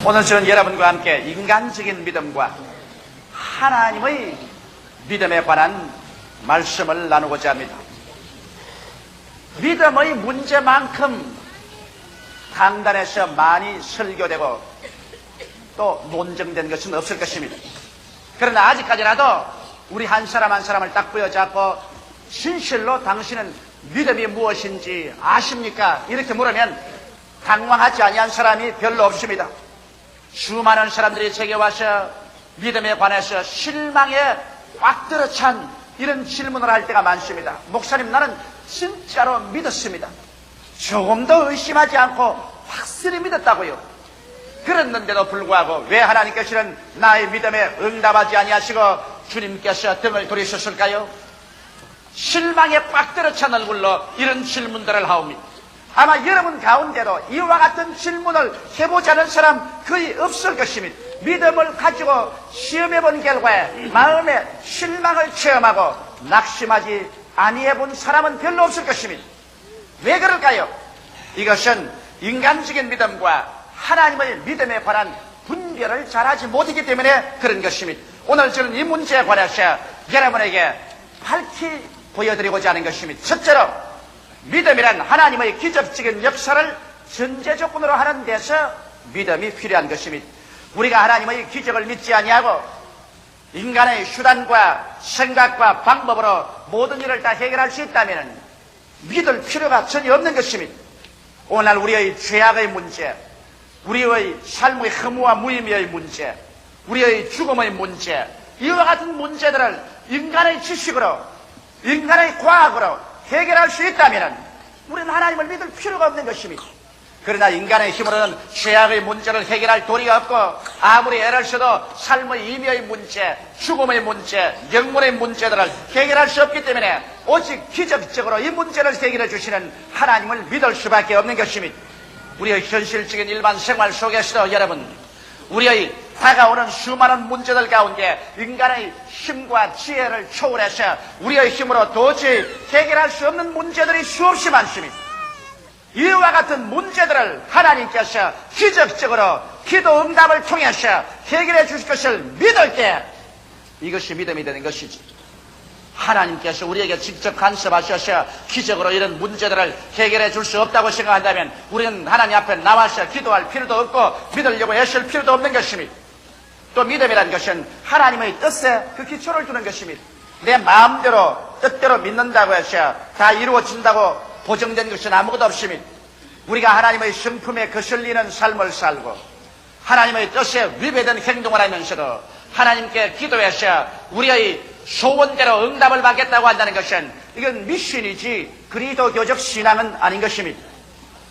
오늘 저는 여러분과 함께 인간적인 믿음과 하나님의 믿음에 관한 말씀을 나누고자 합니다. 믿음의 문제만큼 강단에서 많이 설교되고 또 논쟁된 것은 없을 것입니다. 그러나 아직까지라도 우리 한 사람 한 사람을 딱 부여잡고 진실로 당신은 믿음이 무엇인지 아십니까? 이렇게 물으면 당황하지 아니한 사람이 별로 없습니다. 수많은 사람들이 제게 와서 믿음에 관해서 실망에 꽉 들어찬 이런 질문을 할 때가 많습니다. 목사님, 나는 진짜로 믿었습니다. 조금도 의심하지 않고 확실히 믿었다고요. 그랬는데도 불구하고 왜 하나님께서는 나의 믿음에 응답하지 아니하시고 주님께서 등을 돌리셨을까요? 실망에 꽉 들어찬 얼굴로 이런 질문들을 하옵니다. 아마 여러분 가운데도 이와 같은 질문을 해보지 않은 사람 거의 없을 것입니다. 믿음을 가지고 시험해본 결과에 마음에 실망을 체험하고 낙심하지 아니해본 사람은 별로 없을 것입니다. 왜 그럴까요? 이것은 인간적인 믿음과 하나님의 믿음에 관한 분별을 잘하지 못했기 때문에 그런 것입니다. 오늘 저는 이 문제에 관해서 여러분에게 밝히 보여드리고자 하는 것입니다. 첫째로 믿음이란 하나님의 기적적인 역사를 전제 조건으로 하는 데서 믿음이 필요한 것입니다. 우리가 하나님의 기적을 믿지 아니하고 인간의 수단과 생각과 방법으로 모든 일을 다 해결할 수 있다면 믿을 필요가 전혀 없는 것입니다. 오늘날 우리의 죄악의 문제, 우리의 삶의 허무와 무의미의 문제, 우리의 죽음의 문제, 이와 같은 문제들을 인간의 지식으로, 인간의 과학으로 해결할 수 있다면 우리는 하나님을 믿을 필요가 없는 것입니다. 그러나 인간의 힘으로는 죄악의 문제를 해결할 도리가 없고 아무리 애를 써도 삶의 의미의 문제, 죽음의 문제, 영문의 문제들을 해결할 수 없기 때문에 오직 기적적으로 이 문제를 해결해 주시는 하나님을 믿을 수밖에 없는 것입니다. 우리의 현실적인 일반 생활 속에서도 여러분, 우리의 다가오는 수많은 문제들 가운데 인간의 힘과 지혜를 초월해서 우리의 힘으로 도저히 해결할 수 없는 문제들이 수없이 많습니다. 이와 같은 문제들을 하나님께서 기적적으로 기도 응답을 통해서 해결해 주실 것을 믿을 때 이것이 믿음이 되는 것이지. 하나님께서 우리에게 직접 간섭하셔서 기적으로 이런 문제들을 해결해 줄 수 없다고 생각한다면 우리는 하나님 앞에 나와서 기도할 필요도 없고 믿으려고 애쓸 필요도 없는 것입니다. 또 믿음이라는 것은 하나님의 뜻에 그 기초를 두는 것입니다. 내 마음대로 뜻대로 믿는다고 해서 다 이루어진다고 보정된 것은 아무것도 없습니다. 우리가 하나님의 성품에 거슬리는 삶을 살고 하나님의 뜻에 위배된 행동을 하면서도 하나님께 기도해서 우리의 소원대로 응답을 받겠다고 한다는 것은 이건 미신이지 그리스도교적 신앙은 아닌 것입니다.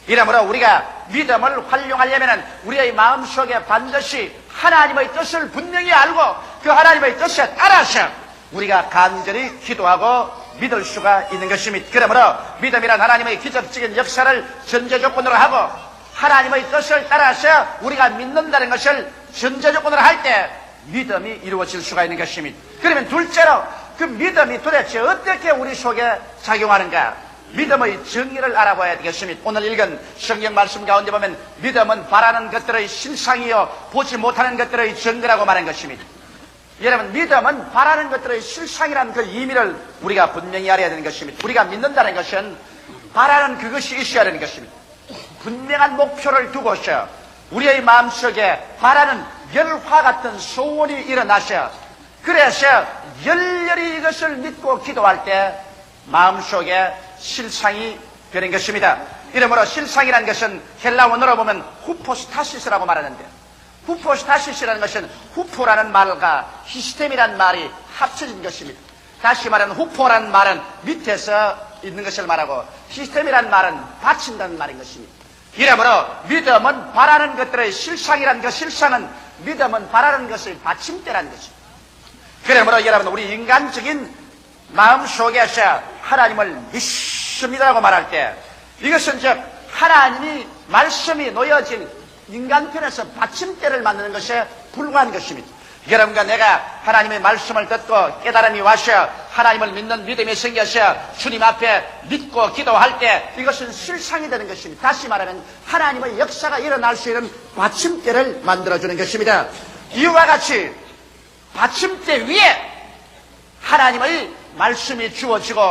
이러므로 우리가 믿음을 활용하려면 우리의 마음속에 반드시 하나님의 뜻을 분명히 알고 그 하나님의 뜻에 따라서 우리가 간절히 기도하고 믿을 수가 있는 것입니다. 그러므로 믿음이란 하나님의 기적적인 역사를 전제 조건으로 하고 하나님의 뜻을 따라서 우리가 믿는다는 것을 전제 조건으로 할 때 믿음이 이루어질 수가 있는 것입니다. 그러면 둘째로 그 믿음이 도대체 어떻게 우리 속에 작용하는가? 믿음의 정의를 알아봐야 되겠습니다. 오늘 읽은 성경 말씀 가운데 보면 믿음은 바라는 것들의 실상이요 보지 못하는 것들의 증거라고 말한 것입니다. 여러분, 믿음은 바라는 것들의 실상이라는 그 의미를 우리가 분명히 알아야 되는 것입니다. 우리가 믿는다는 것은 바라는 그것이 있어야 되는 것입니다. 분명한 목표를 두고서 우리의 마음속에 바라는 열화 같은 소원이 일어나서 그래서 열렬히 이것을 믿고 기도할 때 마음속에 실상이 되는 것입니다. 이러므로 실상이라는 것은 헬라 원어로 보면 후포스타시스라고 말하는데 후포스타시스라는 것은 후포라는 말과 히스템이라는 말이 합쳐진 것입니다. 다시 말하면 후포라는 말은 밑에서 있는 것을 말하고 히스템이라는 말은 받친다는 말인 것입니다. 이러므로 믿음은 바라는 것들의 실상이라는 그 실상은 믿음은 바라는 것을 받침대라는 것입니다. 그러므로 여러분, 우리 인간적인 마음속에서 하나님을 믿습니다라고 말할 때 이것은 즉 하나님이 말씀이 놓여진 인간편에서 받침대를 만드는 것에 불과한 것입니다. 여러분과 내가 하나님의 말씀을 듣고 깨달음이 와서 하나님을 믿는 믿음이 생겨서 주님 앞에 믿고 기도할 때 이것은 실상이 되는 것입니다. 다시 말하면 하나님의 역사가 일어날 수 있는 받침대를 만들어주는 것입니다. 이와 같이 받침대 위에 하나님의 말씀이 주어지고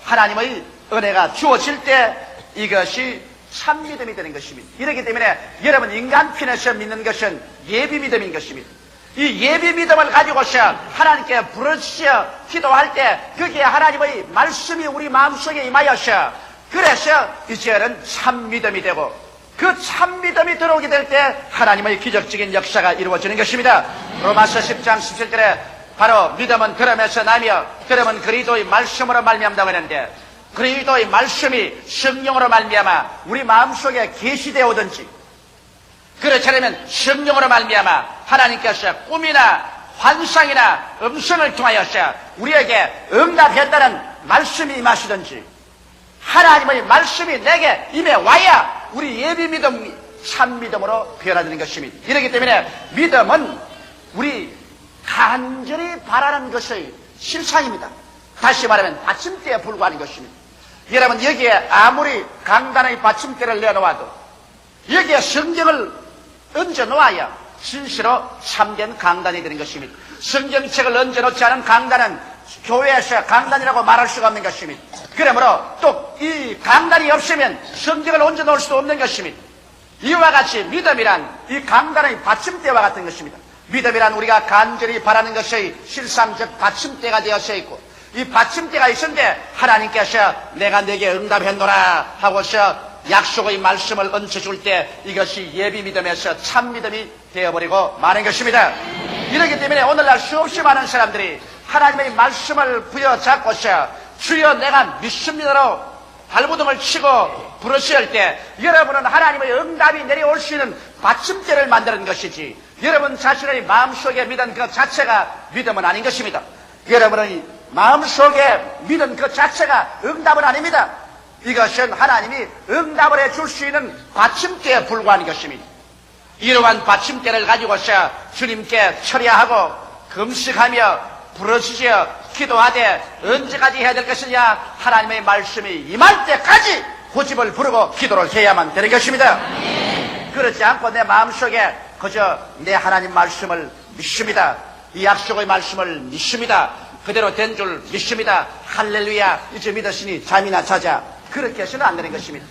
하나님의 은혜가 주어질 때 이것이 참 믿음이 되는 것입니다. 이렇기 때문에 여러분 인간 편에서 믿는 것은 예비 믿음인 것입니다. 이 예비 믿음을 가지고서 하나님께 부르짖어 기도할 때 그게 하나님의 말씀이 우리 마음속에 임하여서 그래서 이제는 참 믿음이 되고 그 참 믿음이 들어오게 될 때 하나님의 기적적인 역사가 이루어지는 것입니다. 로마서 10장 17절에 바로 믿음은 들음에서 나며 들음은 그리스도의 말씀으로 말미암다고 했는데 그리스도의 말씀이 성령으로 말미암아 우리 마음속에 계시되어 오든지 그렇지 않으면 성령으로 말미암아 하나님께서 꿈이나 환상이나 음성을 통하여서 우리에게 응답했다는 말씀이 임하시든지 하나님의 말씀이 내게 임해 와야 우리 예비 믿음이 참 믿음으로 변화되는 것입니다. 이렇기 때문에 믿음은 우리 간절히 바라는 것의 실상입니다. 다시 말하면 받침대에 불과한 것입니다. 여러분 여기에 아무리 강단의 받침대를 내놓아도 여기에 성경을 얹어 놓아야 진실로 참된 강단이 되는 것입니다. 성경책을 얹어 놓지 않은 강단은 교회에서 강단이라고 말할 수가 없는 것입니다. 그러므로 또 이 강단이 없으면 성경을 얹어 놓을 수도 없는 것입니다. 이와 같이 믿음이란 이 강단의 받침대와 같은 것입니다. 믿음이란 우리가 간절히 바라는 것의 실상적 받침대가 되어서 있고 이 받침대가 있는데 하나님께서 내가 내게 응답했노라 하고서 약속의 말씀을 얹어줄 때 이것이 예비 믿음에서 참 믿음이 되어버리고 마는 것입니다. 이렇기 때문에 오늘날 수없이 많은 사람들이 하나님의 말씀을 부여잡고서 주여 내가 믿습니다로 발버둥을 치고 부르짖을 때 여러분은 하나님의 응답이 내려올 수 있는 받침대를 만드는 것이지 여러분 자신의 마음속에 믿은 그 자체가 믿음은 아닌 것입니다. 여러분의 마음속에 믿은 그 자체가 응답은 아닙니다. 이것은 하나님이 응답을 해줄 수 있는 받침대에 불과한 것입니다. 이러한 받침대를 가지고서 주님께 철야하고 금식하며 부르짖어 기도하되 언제까지 해야 될 것이냐 하나님의 말씀이 임할 때까지 고집을 부르고 기도를 해야만 되는 것입니다. 그렇지 않고 내 마음속에 그저 내 하나님 말씀을 믿습니다. 이 약속의 말씀을 믿습니다. 그대로 된 줄 믿습니다. 할렐루야 이제 믿으시니 잠이나 자자 그렇게 해서는 안 되는 것입니다.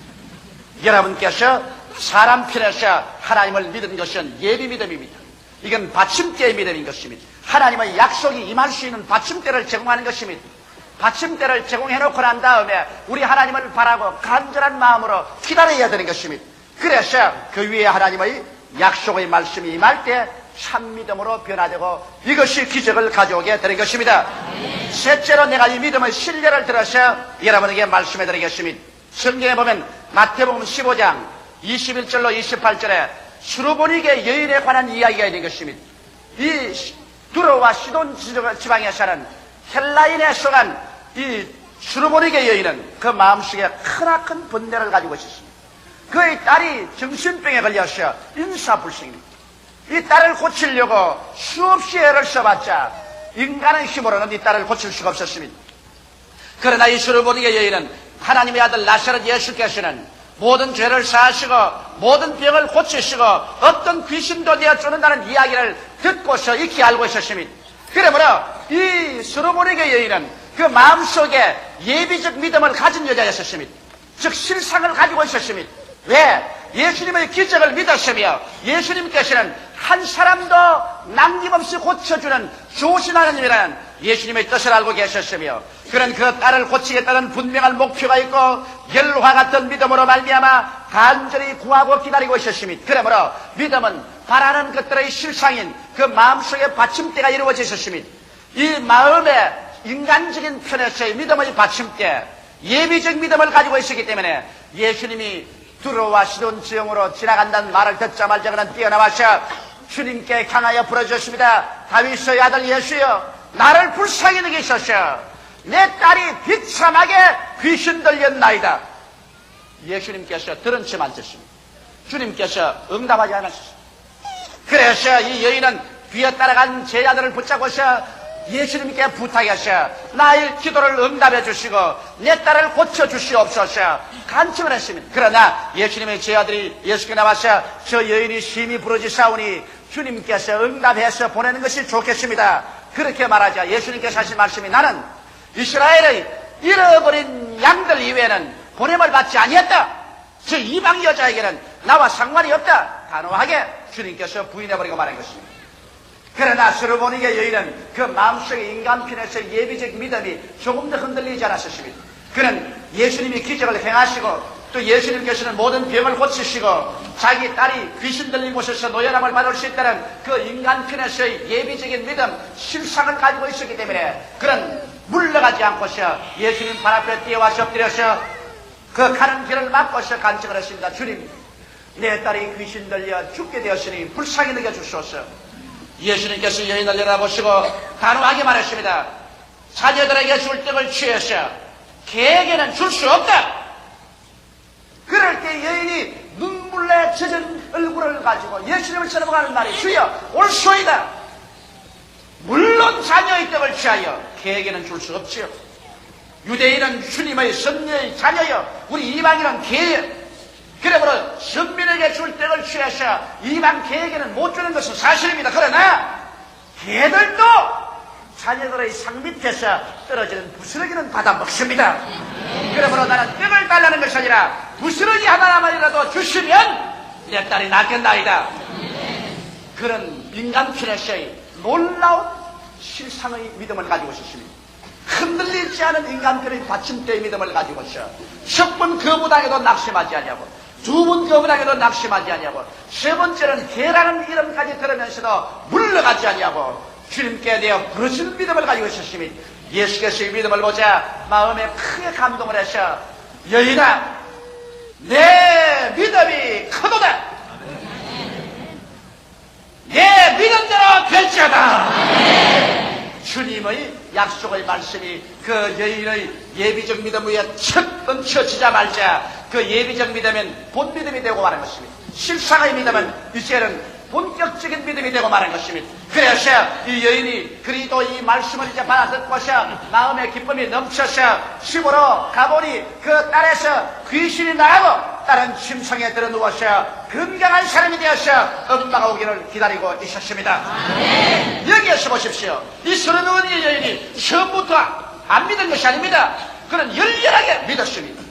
여러분께서 사람 편에서 하나님을 믿은 것은 예비 믿음입니다. 이건 받침대의 믿음인 것입니다. 하나님의 약속이 임할 수 있는 받침대를 제공하는 것입니다. 받침대를 제공해놓고 난 다음에 우리 하나님을 바라고 간절한 마음으로 기다려야 되는 것입니다. 그래서 그 위에 하나님의 약속의 말씀이 임할 때 참 믿음으로 변화되고 이것이 기적을 가져오게 되는 것입니다. 셋째로 내가 이 믿음의 신뢰를 들어서 여러분에게 말씀해 드리겠습니다. 성경에 보면 마태복음 15장 21절로 28절에 수르보니게 여인에 관한 이야기가 있는 것입니다. 이 두로와 시돈 지방에 사는 헬라인에 속한 이 수르보니게 여인은 그 마음속에 크나큰 번뇌를 가지고 있었습니다. 그의 딸이 정신병에 걸려서 인사불성입니다. 이 딸을 고치려고 수없이 애를 써봤자 인간의 힘으로는 이 딸을 고칠 수가 없었습니다. 그러나 이 수르보니게 여인은 하나님의 아들 나사렛 예수께서는 모든 죄를 사하시고 모든 병을 고치시고 어떤 귀신도 되어 쫓는다는 이야기를 듣고서 익히 알고 있었습니다. 그러므로 이 수르보니게 여인은 그 마음속에 예비적 믿음을 가진 여자였었습니다. 즉 실상을 가지고 있었습니다. 왜? 예수님의 기적을 믿었으며 예수님께서는 한 사람도 남김없이 고쳐주는 좋으신 하나님이라는 예수님의 뜻을 알고 계셨으며 그런 그 딸을 고치겠다는 분명한 목표가 있고 열화 같은 믿음으로 말미암아 간절히 구하고 기다리고 있었습니다. 그러므로 믿음은 바라는 것들의 실상인 그 마음속에 받침대가 이루어져 있었습니다. 이 마음의 인간적인 편에서의 믿음의 받침대 예비적 믿음을 가지고 있었기 때문에 예수님이 두로와 시돈 지역으로 지나간다는 말을 듣자마자 그는 뛰어나와서 주님께 향하여 부르짖었습니다. 다윗의 아들 예수여 나를 불쌍히 여기소서 내 딸이 비참하게 귀신 들렸나이다. 예수님께서 들은 채 만졌습니다. 주님께서 응답하지 않았습니다. 그래서 이 여인은 뒤에 따라간 제자들을 붙잡고서 예수님께 부탁하셔 나의 기도를 응답해 주시고 내 딸을 고쳐 주시옵소서 간청을 했습니다. 그러나 예수님의 제 아들이 예수께 나와서 저 여인이 심히 부러지사오니 주님께서 응답해서 보내는 것이 좋겠습니다. 그렇게 말하자 예수님께서 하신 말씀이 나는 이스라엘의 잃어버린 양들 이외에는 보냄을 받지 아니했다. 저 이방 여자에게는 나와 상관이 없다. 단호하게 주님께서 부인해버리고 말한 것입니다. 그러나 스르보니게 여인은 그 마음속의 인간편에서 예비적 믿음이 조금 더 흔들리지 않았습니다. 그는 예수님이 기적을 행하시고 또 예수님께서는 모든 병을 고치시고 자기 딸이 귀신 들린 곳에서 노연함을 받을 수 있다는 그 인간편에서의 예비적인 믿음, 실상을 가지고 있었기 때문에 그는 물러가지 않고서 예수님 발 앞에 뛰어와서 엎드려서 그 가는 길을 막고서 간청을 했습니다. 주님, 내 딸이 귀신 들려 죽게 되었으니 불쌍히 여겨주소서. 예수님께서 여인을 내려보시고 단호하게 말했습니다. 자녀들에게 줄 떡을 취해서 개에게는 줄 수 없다. 그럴 때 여인이 눈물에 젖은 얼굴을 가지고 예수님을 쳐다보는 말이 주여 올소이다. 물론 자녀의 떡을 취하여 개에게는 줄 수 없지요. 유대인은 주님의 선녀의 자녀여 우리 이방인은 개예요. 그러므로 선민에게 줄 떡을 취해서 이방 개에게는 못 주는 것은 사실입니다. 그러나 개들도 자녀들의 상 밑에서 떨어지는 부스러기는 받아 먹습니다. 그러므로 나는 떡을 달라는 것이 아니라 부스러기 하나만이라도 주시면 내 딸이 낫겠나이다. 그런 인간편에서의 놀라운 실상의 믿음을 가지고 있습니다. 흔들리지 않은 인간편의 받침대의 믿음을 가지고 있어. 첫 번 거부당해도 낙심하지 않냐고, 두 번 거부당해도 낙심하지 않냐고, 세 번째는 개라는 이름까지 들으면서도 물러가지 않냐고 주님께 대해 부르짖는 믿음을 가지고 있었습니다. 예수께서 이 믿음을 보자 마음에 크게 감동을 하셔 여인아 내 믿음이 크도다. 내 믿음대로 될지어다. 주님의 약속의 말씀이 그 여인의 예비적 믿음 위에 척 얹혀지자마자 그 예비적 믿음은 본 믿음이 되고 마는 것입니다. 실상의 믿음은 이제는 본격적인 믿음이 되고 마는 것입니다. 그래서 이 여인이 그리도 이 말씀을 이제 받아듣고서 마음의 기쁨이 넘쳐서 집으로 가보니 그 딸에서 귀신이 나가고 딸은 침상에 들어 누워서 건강한 사람이 되어서 엄마가 오기를 기다리고 있었습니다. 여기에서 보십시오. 이 32의 여인이 처음부터 안 믿은 것이 아닙니다. 그는 열렬하게 믿었습니다.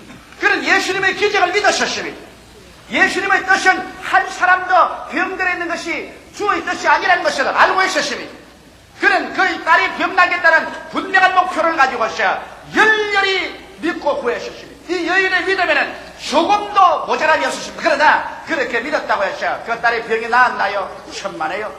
그는 예수님의 기적을 믿었었습니다. 예수님의 뜻은 한 사람도 병들어 있는 것이 주의 뜻이 아니라는 것을 알고 있었습니다. 그는 그의 딸이 병나겠다는 분명한 목표를 가지고서 열렬히 믿고 구했었습니다. 이 여인의 믿음에는 조금도 모자람이 없었습니다. 그러나 그렇게 믿었다고 해서 그 딸의 병이 나았나요? 천만에요.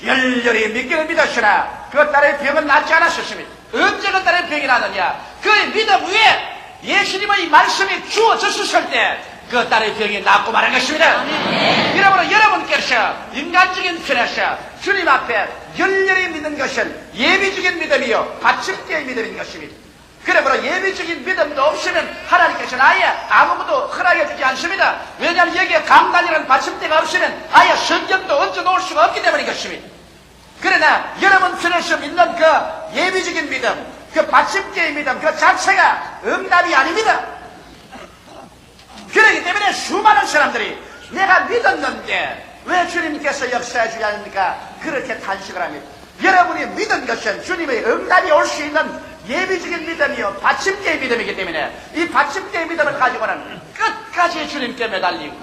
열렬히 믿기는 믿었으나 그 딸의 병은 낫지 않았었습니다. 언제 그 딸의 병이 나느냐? 그의 믿음 위에 예수님의 말씀이 주어졌을 때 그 딸의 병이 낫고 마는 것입니다. 이러므로 여러분께서 인간적인 편에서 주님 앞에 열렬히 믿는 것은 예비적인 믿음이요 받침대의 믿음인 것입니다. 그러므로 예비적인 믿음도 없으면 하나님께서는 아예 아무것도 허락해 주지 않습니다. 왜냐하면 여기에 강단이라는 받침대가 없으면 아예 성경도 얹어 놓을 수가 없기 때문인 것입니다. 그러나 여러분 편에서 믿는 그 예비적인 믿음, 그 받침대의 믿음 그 자체가 응답이 아닙니다. 그렇기 때문에 수많은 사람들이 내가 믿었는데 왜 주님께서 역사해 주지 않습니까? 그렇게 탄식을 합니다. 여러분이 믿은 것은 주님의 응답이 올 수 있는 예비적인 믿음이요 받침대의 믿음이기 때문에 이 받침대의 믿음을 가지고는 끝까지 주님께 매달리고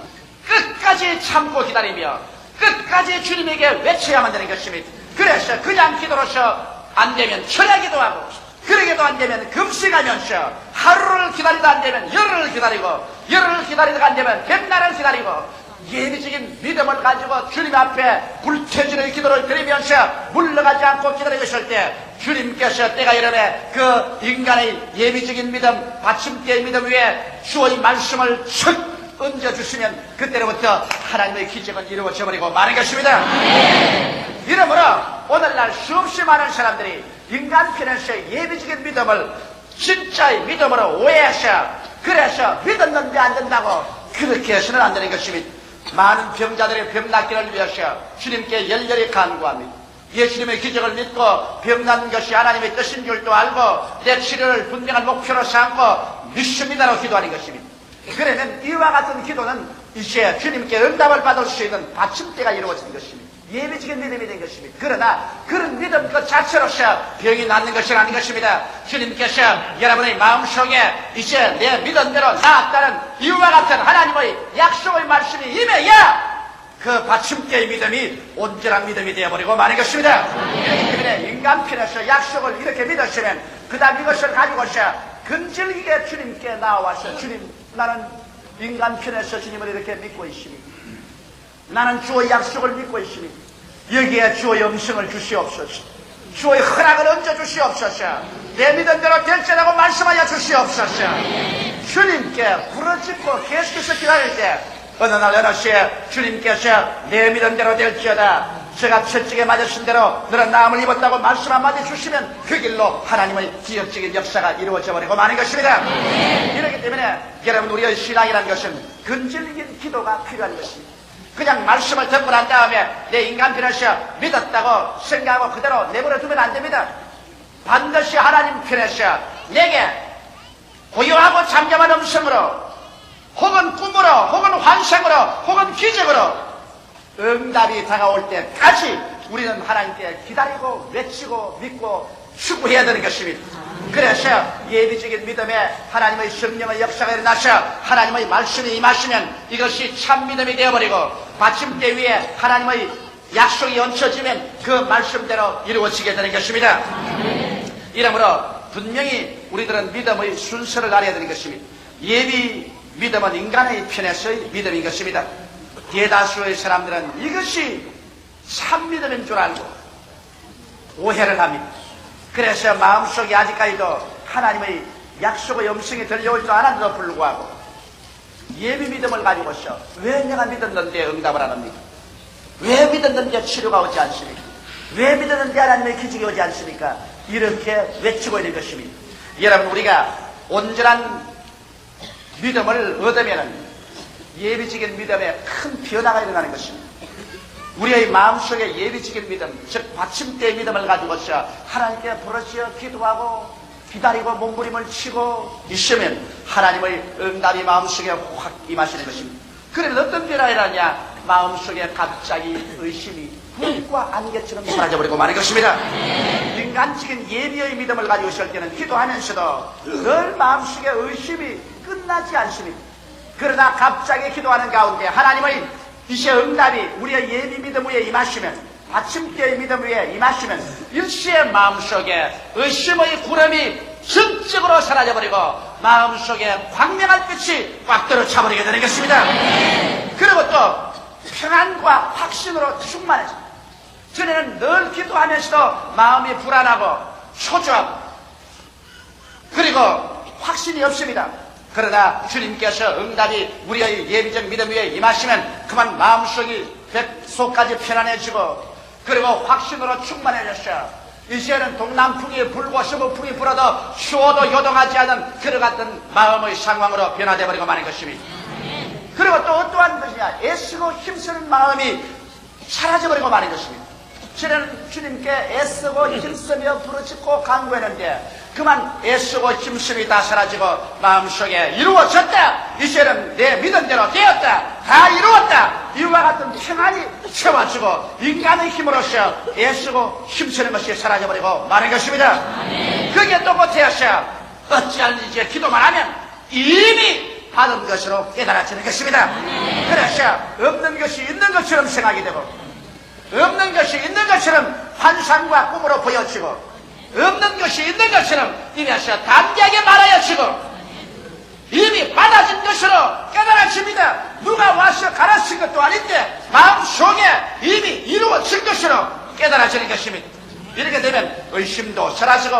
끝까지 참고 기다리며 끝까지 주님에게 외쳐야만 되는 것입니다. 그래서 그냥 기도로서 안 되면 철야기도 하고 그러게도 안 되면 금식하면서 하루를 기다리다 안 되면 열흘을 기다리고 열흘을 기다리다가 안 되면 백날을 기다리고 예비적인 믿음을 가지고 주님 앞에 불태지는 기도를 드리면서 물러가지 않고 기다리고 있을 때 주님께서 때가 이르매 그 인간의 예비적인 믿음 받침대의 믿음 위에 주의 말씀을 척 얹어주시면 그때로부터 하나님의 기적은 이루어져 버리고 마는 것입니다. 이러므로 오늘날 수없이 많은 사람들이 인간편에서 예비적인 믿음을 진짜의 믿음으로 오해해서 그래서 믿었는데 안 된다고 그렇게 해서는 안 되는 것입니다. 많은 병자들의 병 낫기를 위해서 주님께 열렬히 간구합니다. 예수님의 기적을 믿고 병 낫는 것이 하나님의 뜻인 줄도 알고 내 치료를 분명한 목표로 삼고 믿습니다로 기도하는 것입니다. 그러면 이와 같은 기도는 이제 주님께 응답을 받을 수 있는 받침대가 이루어진 것입니다. 예비적인 믿음이 된 것입니다. 그러나 그런 믿음 그 자체로서 병이 낫는 것이 아닌 것입니다. 주님께서 여러분의 마음속에 이제 내 믿음대로 나았다는 이와 같은 하나님의 약속의 말씀이 임해야 그 받침대의 믿음이 온전한 믿음이 되어버리고 마는 것입니다. 그렇기 때문에 인간편에서 약속을 이렇게 믿으시면 그 다음 이것을 가지고서 근질기게 주님께 나와서 주님, 나는 인간편에서 주님을 이렇게 믿고 있습니다. 나는 주의 약속을 믿고 있습니다. 여기에 주의 영성을 주시옵소서. 주의 허락을 얹어 주시옵소서. 내 믿음대로 될지라고 말씀하여 주시옵소서. 주님께 부르짖고 계속해서 기다릴 때 어느 날 어느 시에 주님께서 내 믿음대로 될지어다, 제가 채찍에 맞으신 대로 너는 나음을 입었다고 말씀 한마디 주시면 그 길로 하나님의 기적적인 역사가 이루어져 버리고 마는 것입니다. 이렇기 때문에 여러분, 우리의 신앙이라는 것은 근질긴 기도가 필요한 것입니다. 그냥 말씀을 듣고 난 다음에 내 인간편에서 믿었다고 생각하고 그대로 내버려 두면 안 됩니다. 반드시 하나님 편에서 내게 고요하고 잠잠한 음성으로 혹은 꿈으로 혹은 환상으로 혹은 기적으로 응답이 다가올 때까지 우리는 하나님께 기다리고 외치고 믿고 추구해야 되는 것입니다. 그래서 예비적인 믿음에 하나님의 성령의 역사가 일어나서 하나님의 말씀이 임하시면 이것이 참 믿음이 되어버리고 받침대 위에 하나님의 약속이 얹혀지면 그 말씀대로 이루어지게 되는 것입니다. 이러므로 분명히 우리들은 믿음의 순서를 알아야 되는 것입니다. 예비 믿음은 인간의 편에서의 믿음인 것입니다. 대다수의 사람들은 이것이 참 믿음인 줄 알고 오해를 합니다. 그래서 마음속에 아직까지도 하나님의 약속의 음성이 들려오지도 않았는데도 불구하고 예비 믿음을 가지고서 왜 내가 믿었는데 응답을 안 합니까? 왜 믿었는데 치료가 오지 않습니까? 왜 믿었는데 하나님의 기적이 오지 않습니까? 이렇게 외치고 있는 것입니다. 여러분, 우리가 온전한 믿음을 얻으면 예비적인 믿음에 큰 변화가 일어나는 것입니다. 우리의 마음속에 예비적인 믿음, 즉 받침대의 믿음을 가지고서 하나님께 부르짖어 기도하고 기다리고 몸부림을 치고 있으면 하나님의 응답이 마음속에 확 임하시는 것입니다. 그러면 어떤 변화가 일어나냐? 마음속에 갑자기 의심이 불과 안개처럼 사라져버리고 마는 것입니다. 인간적인 예비의 믿음을 가지고 있을 때는 기도하면서도 늘 마음속에 의심이 끝나지 않습니다. 그러나 갑자기 기도하는 가운데 하나님의 이제 응답이 우리의 예비 믿음 위에 임하시면, 받침대의 믿음 위에 임하시면 일시의 마음속에 의심의 구름이 전적으로 사라져버리고 마음속에 광명한 빛이 꽉 들어차버리게 되는 것입니다. 그리고 또 평안과 확신으로 충만해집니다. 전에는 늘 기도하면서도 마음이 불안하고 초조하고 그리고 확신이 없습니다. 그러나 주님께서 응답이 우리의 예비적 믿음 위에 임하시면 그만 마음속이 뱃속까지 편안해지고 그리고 확신으로 충만해졌어요. 이제는 동남풍이 불고 서부풍이 불어도 추워도 요동하지 않은 그와 같은 마음의 상황으로 변화되어 버리고 마는 것입니다. 그리고 또 어떠한 것이냐? 애쓰고 힘쓰는 마음이 사라져버리고 마는 것입니다. 저는 주님께 애쓰고 힘쓰며 부르짖고 간구했는데 그만 애쓰고 힘쓰이 다 사라지고 마음속에 이루어졌다. 이제는 내 믿음대로 되었다. 다 이루었다. 이와 같은 평안이 채워지고 인간의 힘으로서 애쓰고 힘쓰는 것이 사라져버리고 마는 것입니다. 그게 또 못해서 어찌하는지 이제 기도만 하면 이미 받은 것으로 깨달아지는 것입니다. 그래서 없는 것이 있는 것처럼 생각이 되고 없는 것이 있는 것처럼 환상과 꿈으로 보여지고 없는 것이 있는 것처럼 이래서 담대하게 말하여지고 이미 받아진 것으로 깨달아집니다. 누가 와서 가르친 것도 아닌데 마음속에 이미 이루어진 것으로 깨달아지는 것입니다. 이렇게 되면 의심도 사라지고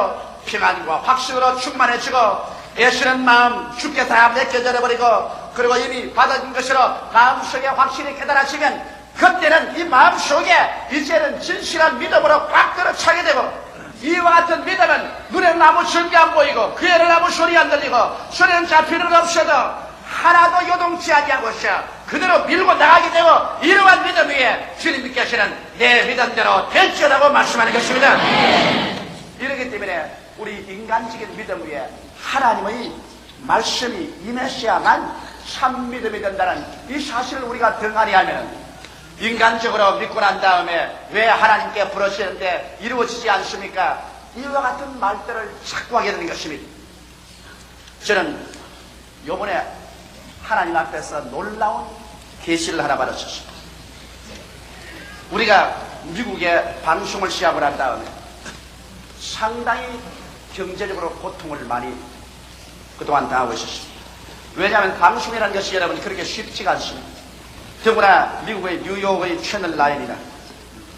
평안과 확신으로 충만해지고 애쓰는 마음 죽게 다 맡겨져 버리고 그리고 이미 받아진 것으로 마음속에 확실히 깨달아지면 그때는 이 마음속에 이제는 진실한 믿음으로 꽉 들어차게 되고 이와 같은 믿음은 눈에는 아무 증거 안 보이고 귀에는 아무 소리 안 들리고 소리는 잡히는 건 없어도 하나도 요동치 아니하고서 그대로 밀고 나가게 되고 이러한 믿음 믿음 위에 주님께서는 내 믿음대로 될지라고 말씀하는 것입니다. 이렇기 때문에 우리 인간적인 믿음 위에 하나님의 말씀이 임하셔야만 참 믿음이 된다는 이 사실을 우리가 등한히 하면 인간적으로 믿고 난 다음에 왜 하나님께 부르시는데 이루어지지 않습니까? 이와 같은 말들을 자꾸 하게 되는 것입니다. 저는 요번에 하나님 앞에서 놀라운 계시를 하나 받았었습니다. 우리가 미국에 방송을 시작을 한 다음에 상당히 경제적으로 고통을 많이 그동안 당하고 있었습니다. 왜냐하면 방송이라는 것이 여러분 그렇게 쉽지가 않습니다. 더구나 미국의 뉴욕의 채널 라인이나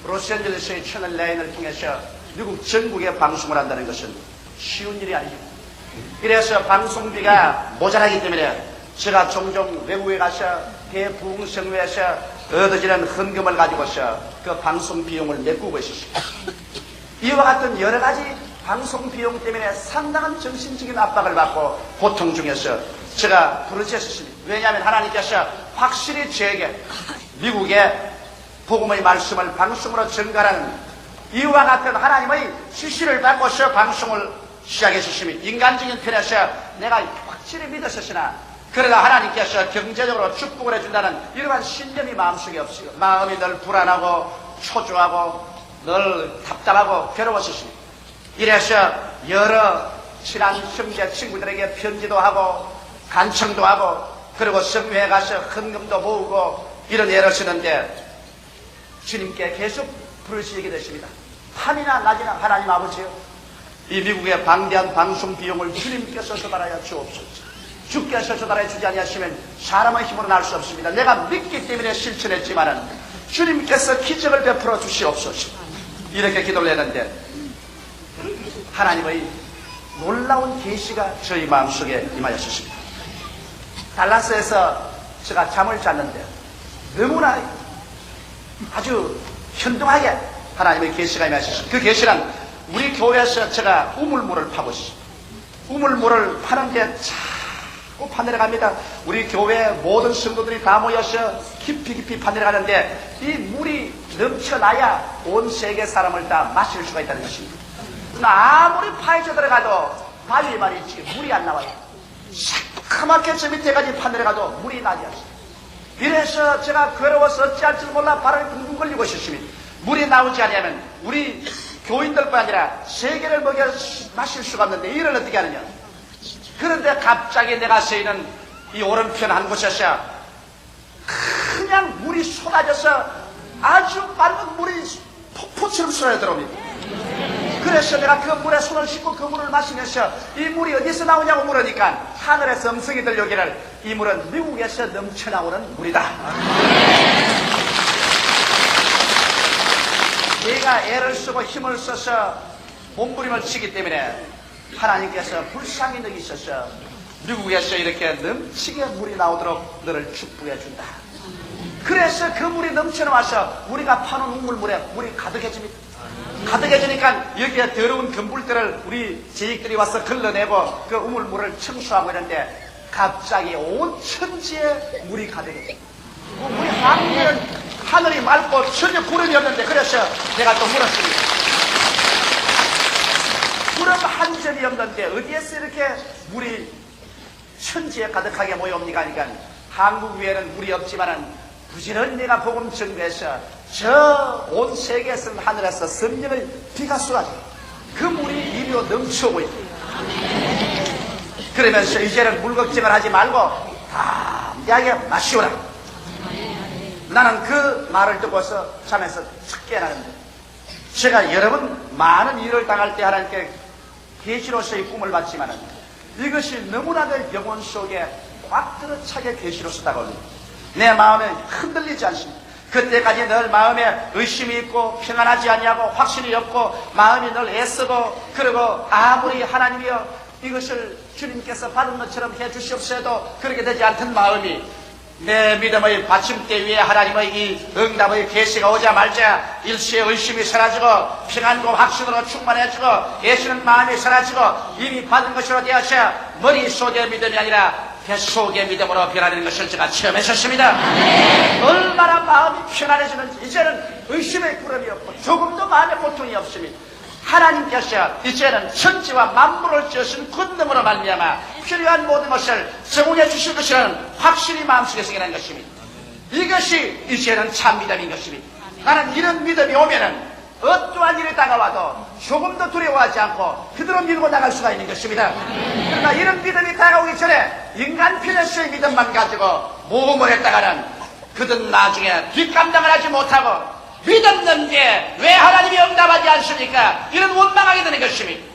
로스앤젤레스의 채널 라인을 통해서 미국 전국에 방송을 한다는 것은 쉬운 일이 아니죠. 그래서 방송비가 모자라기 때문에 제가 종종 외국에 가서 대부흥성회에서 얻어지는 헌금을 가지고서 그 방송 비용을 메꾸고 있었습니다. 이와 같은 여러 가지 방송 비용 때문에 상당한 정신적인 압박을 받고 고통 중에서 제가 부르짖었습니다. 왜냐하면 하나님께서 확실히 저에게 미국의 복음의 말씀을 방송으로 전가하는 이와 같은 하나님의 지시를 받고서 방송을 시작했습니다. 인간적인 편에서 내가 확실히 믿었으나 그러나 하나님께서 경제적으로 축복을 해준다는 이러한 신념이 마음속에 없어요. 마음이 늘 불안하고 초조하고 늘 답답하고 괴로웠습니다. 이래서 여러 친한 형제 친구들에게 편지도 하고 간청도 하고 그리고 성회에 가서 헌금도 모으고 이런 애를 쓰는데 주님께 계속 부르시게 되십니다. 밤이나 낮이나 하나님 아버지요, 이 미국의 방대한 방송 비용을 주님께서 조달하여 주옵소서. 주께서 조달해 주지 아니하시면 사람의 힘으로는 알 수 없습니다. 내가 믿기 때문에 실천했지만은 주님께서 기적을 베풀어 주시옵소서. 이렇게 기도를 했는데 하나님의 놀라운 계시가 저희 마음속에 임하였습니다. 달라스에서 제가 잠을 잤는데 너무나 아주 현동하게 하나님의 계시가 임하셨습니다. 그 계시는 우리 교회에서 제가 우물물을 파고 있습니다. 우물물을 파는데 자꾸 파내려갑니다. 우리 교회 모든 성도들이 다 모여서 깊이 파내려가는데 이 물이 넘쳐나야 온 세계 사람을 다 마실 수가 있다는 것입니다. 아무리 파헤쳐 들어가도 바위에 말이지 물이 안 나와요. 새까맣게 저 밑에까지 파내려가도 물이 나지 않습니다. 이래서 제가 괴로워서 어찌할 줄 몰라 발을 둥둥 걸리고 있었습니다. 물이 나오지 않으면 우리 교인들뿐 아니라 세계를 먹여 마실 수가 없는데 이를 어떻게 하느냐. 그런데 갑자기 내가 서 있는 이 오른편 한 곳에서 그냥 물이 쏟아져서 아주 맑은 물이 폭포처럼 쏟아져 들어옵니다. 그래서 내가 그 물에 손을 씻고 그 물을 마시면서 이 물이 어디서 나오냐고 물으니까 하늘에서 음성이 들려오기를 이 물은 미국에서 넘쳐나오는 물이다. 내가 애를 쓰고 힘을 써서 몸부림을 치기 때문에 하나님께서 불쌍히 여기셔서 미국에서 이렇게 넘치게 물이 나오도록 너를 축복해 준다. 그래서 그 물이 넘쳐나와서 우리가 파는 우물물에 물이 가득해집니다. 가득해지니까 여기에 더러운 금불들을 우리 제익들이 와서 걸러내고 그 우물물을 청소하고 있는데 갑자기 온 천지에 물이 가득해집니다. 물이 하늘은 하늘이 맑고 전혀 구름이 없는데 그래서 내가 또 물었습니다. 구름 한 점이 없는데 어디에서 이렇게 물이 천지에 가득하게 모여옵니까? 그러니까 한국 위에는 물이 없지만은 부지런히 내가 복음 전도해서 저 온 세계에서는 하늘에서 성령의 비가 쏟아져 그 물이 이리로 넘쳐오고 있다. 그러면서 이제는 물 걱정을 하지 말고 담대하게 마시오라. 나는 그 말을 듣고서 잠에서 착 깨어나는데 제가 여러 번 많은 일을 당할 때 하나님께 계시로서의 꿈을 받지만은 이것이 너무나 내 영혼 속에 꽉 들어차게 계시로서 다가옵니다. 내 마음에 흔들리지 않습니다. 그때까지 늘 마음에 의심이 있고 평안하지 아니하고 확신이 없고 마음이 늘 애쓰고 그리고 아무리 하나님이여 이것을 주님께서 받은 것처럼 해주시옵소서도 그렇게 되지 않던 마음이 내 믿음의 받침대 위에 하나님의 이 응답의 계시가 오자마자 일시의 의심이 사라지고 평안과 확신으로 충만해지고 애쓰는 마음이 사라지고 이미 받은 것으로 되어서 머릿속의 믿음이 아니라 뱃속의 믿음으로 변화되는 것을 제가 체험했었습니다. 얼마나 마음이 편안해지는 이제는 의심의 구름이 없고 조금도 마음의 고통이 없습니다. 하나님께서 이제는 천지와 만물을 지으신 권능으로 말미암아 필요한 모든 것을 제공해 주실 것이라는 확신이 마음속에 생겨난 것입니다. 이것이 이제는 참 믿음인 것입니다. 나는 이런 믿음이 오면은 어떠한 일이 다가와도 조금도 두려워하지 않고 그대로 밀고 나갈 수가 있는 것입니다. 그러나 이런 믿음이 다가오기 전에 인간 필연수의 믿음만 가지고 모험을 했다가는 그들은 나중에 뒷감당을 하지 못하고 믿었는데 왜 하나님이 응답하지 않습니까? 이런 원망하게 되는 것입니다.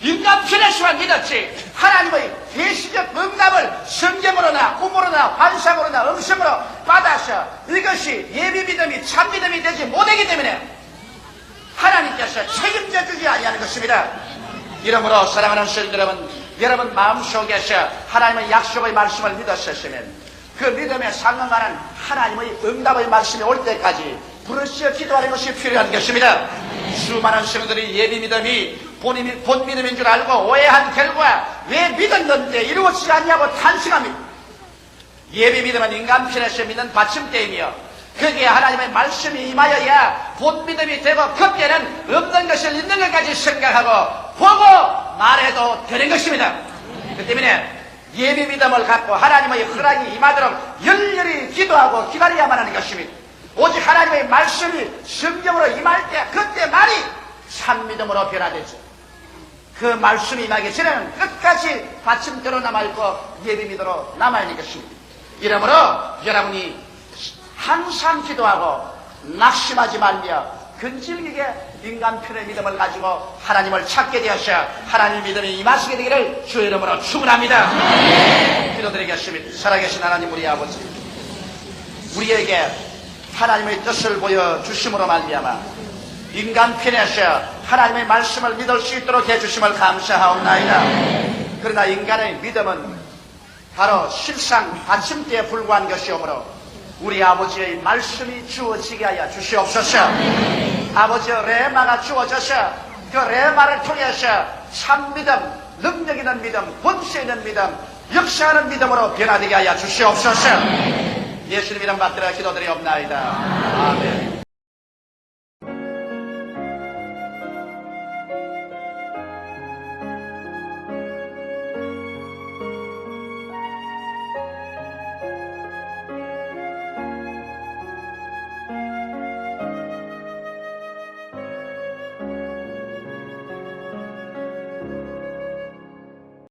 인간 필연수만 믿었지 하나님의 계시적 응답을 성경으로나 꿈으로나 환상으로나 음성으로 받아서 이것이 예비 믿음이 참 믿음이 되지 못하기 때문에 하나님께서 책임져 주지 아니하는 것입니다. 이러므로 사랑하는 성도 여러분 마음속에서 하나님의 약속의 말씀을 믿었었으면 그 믿음에 상응하는 하나님의 응답의 말씀이 올 때까지 부르짖어 기도하는 것이 필요한 것입니다. 수많은 성도들이 예비 믿음이 본 믿음인 줄 알고 오해한 결과 왜 믿었는데 이루어지지 않냐고 탄식합니다. 예비 믿음은 인간 편에서 믿는 받침대이며 거기에 하나님의 말씀이 임하여야 본 믿음이 되고 그때는 없는 것을 있는 것까지 생각하고 보고 말해도 되는 것입니다. 그 때문에 예비 믿음을 갖고 하나님의 허락이 임하도록 열렬히 기도하고 기다려야만 하는 것입니다. 오직 하나님의 말씀이 성경으로 임할 때 그때만이 참 믿음으로 변화되죠. 그 말씀이 임하기 전에는 끝까지 받침대로 남아있고 예비 믿음으로 남아있는 것입니다. 이러므로 여러분이 항상 기도하고 낙심하지 말며 근질기게 인간 편의 믿음을 가지고 하나님을 찾게 되어서 하나님 믿음이 임하시게 되기를 주의 이름으로 축원합니다. 기도드리겠습니다. 살아계신 하나님 우리 아버지, 우리에게 하나님의 뜻을 보여주심으로 말미암아 인간 편에서 하나님의 말씀을 믿을 수 있도록 해주심을 감사하옵나이다. 그러나 인간의 믿음은 바로 실상 받침대에 불과한 것이오므로 우리 아버지의 말씀이 주어지게 하여 주시옵소서. 아버지의 레마가 주어져서 그 레마를 통해서 참 믿음, 능력 있는 믿음, 권세 있는 믿음, 역사하는 믿음으로 변화되게 하여 주시옵소서. 예수님 이름 받들어 기도드리옵나이다. 아멘.